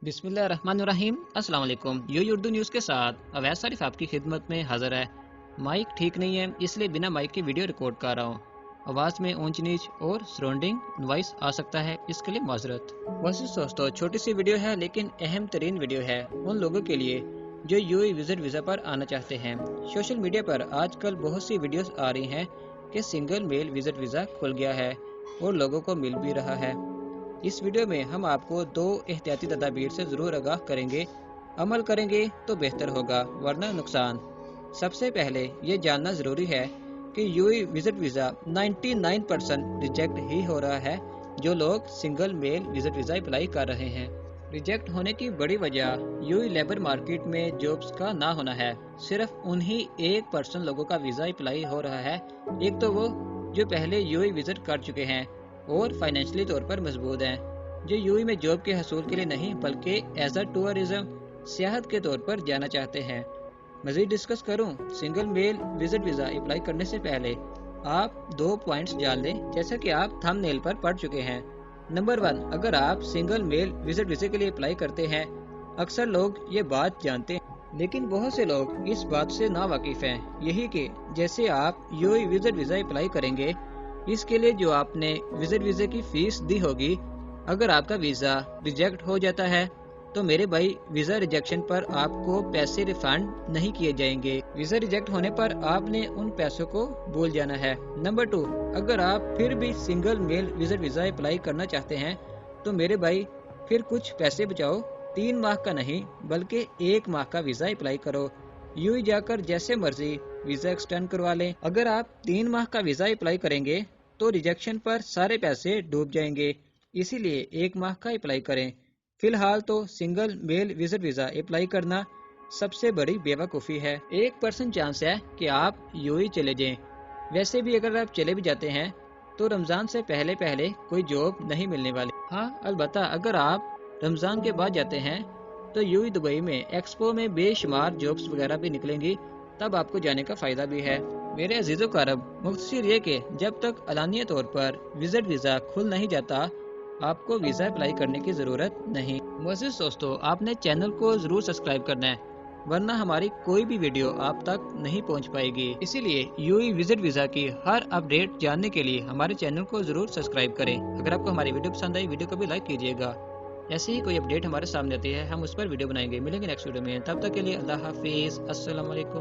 बिस्मिल्लाहिर्रहमानिर्रहीम। अस्सलाम वालेकुम। यू उर्दू न्यूज़ के साथ अवैध सारिफ आपकी खिदमत में हाजिर है। माइक ठीक नहीं है, इसलिए बिना माइक के वीडियो रिकॉर्ड कर रहा हूँ। आवाज़ में ऊंच नीच और सराउंडिंग नॉइस आ सकता है, इसके लिए माजरत। वैसे दोस्तों, छोटी सी वीडियो है लेकिन अहम तरीन वीडियो है उन लोगों के लिए जो यूएई विजिट वीज़ा पर आना चाहते हैं। सोशल मीडिया पर आजकल बहुत सी वीडियोस आ रही हैं कि सिंगल मेल विजिट वीज़ा खुल गया है और लोगों को मिल भी रहा है। इस वीडियो में हम आपको दो एहतियाती तदाबीर से ज़रूर आगाह करेंगे। अमल करेंगे तो बेहतर होगा, वरना नुकसान। सबसे पहले ये जानना ज़रूरी है कि यूएई विजिट वीज़ा 99% रिजेक्ट ही हो रहा है जो लोग single male visit visa apply कर रहे हैं। रिजेक्ट होने की बड़ी वजह यूएई लेबर मार्केट में जॉब्स का ना होना है। सिर्फ उन्हीं 1% लोगों का वीज़ा अप्लाई हो रहा है। एक तो वो जो पहले यूएई विजिट कर चुके हैं और फाइनेंशियली तौर पर मजबूत हैं, जो यूएई में जॉब के हसूल के लिए नहीं बल्कि एज अ टूरिज्म सियाहत के तौर पर जाना चाहते हैं। मजीद डिस्कस करूं, single male visit visa apply करने से पहले आप 2 पॉइंट्स जान लें, जैसा कि आप थंबनेल पर पढ़ चुके हैं। नंबर 1, अगर आप सिंगल मेल विजिट वीज़े के लिए अप्लाई करते हैं, अक्सर लोग ये बात जानते हैं लेकिन बहुत से लोग इस बात से ना वाकिफ हैं, यही कि जैसे आप यूएई विजिट वीज़ा अप्लाई करेंगे, इसके लिए जो आपने विजिट वीज़े की फीस दी होगी, अगर आपका वीज़ा रिजेक्ट हो जाता है तो मेरे भाई वीज़ा रिजेक्शन पर आपको पैसे रिफंड नहीं किए जाएंगे। वीज़ा रिजेक्ट होने पर आपने उन पैसों को भूल जाना है। नंबर 2, अगर आप फिर भी single male visit visa apply करना चाहते हैं तो मेरे भाई फिर कुछ पैसे बचाओ। 3 माह का नहीं बल्कि 1 माह का वीज़ा अप्लाई करो। यूएई जाकर जैसे मर्जी वीज़ा एक्सटेंड करवा लें। अगर आप 3 माह का वीज़ा अप्लाई करेंगे तो रिजेक्शन पर सारे पैसे डूब जाएंगे, इसीलिए 1 माह का अप्लाई करें। फिलहाल तो single male visit visa apply करना सबसे बड़ी बेवकूफ़ी है। 1% चांस है कि आप यूएई चले जाएं। वैसे भी अगर आप चले भी जाते हैं तो रमज़ान से पहले पहले कोई जॉब नहीं मिलने वाली। हाँ, अलबत्ता अगर आप रमज़ान के बाद जाते हैं तो यूएई दुबई में एक्सपो में बेशुमार जॉब्स वगैरह भी निकलेंगी, तब आपको जाने का फ़ायदा भी है। मेरे अजीज़ों का अरब, मुख्तसर ये कि जब तक अलानिया तौर पर विजिट वीज़ा खुल नहीं जाता, आपको वीज़ा अप्लाई करने की ज़रूरत नहीं। मुअज़्ज़िज़ दोस्तों, आपने चैनल को ज़रूर सब्सक्राइब करना है, वरना हमारी कोई भी वीडियो आप तक नहीं पहुंच पाएगी। इसीलिए यूएई विजिट वीज़ा की हर अपडेट जानने के लिए हमारे चैनल को ज़रूर सब्सक्राइब करें। अगर आपको हमारी वीडियो पसंद आई, वीडियो को भी लाइक कीजिएगा। ऐसे ही कोई अपडेट हमारे सामने आती है, हम उस पर वीडियो बनाएंगे। मिलेंगे नेक्स्ट वीडियो में, तब तक के लिए अल्लाह हाफिज़, अस्सलाम वालेकुम।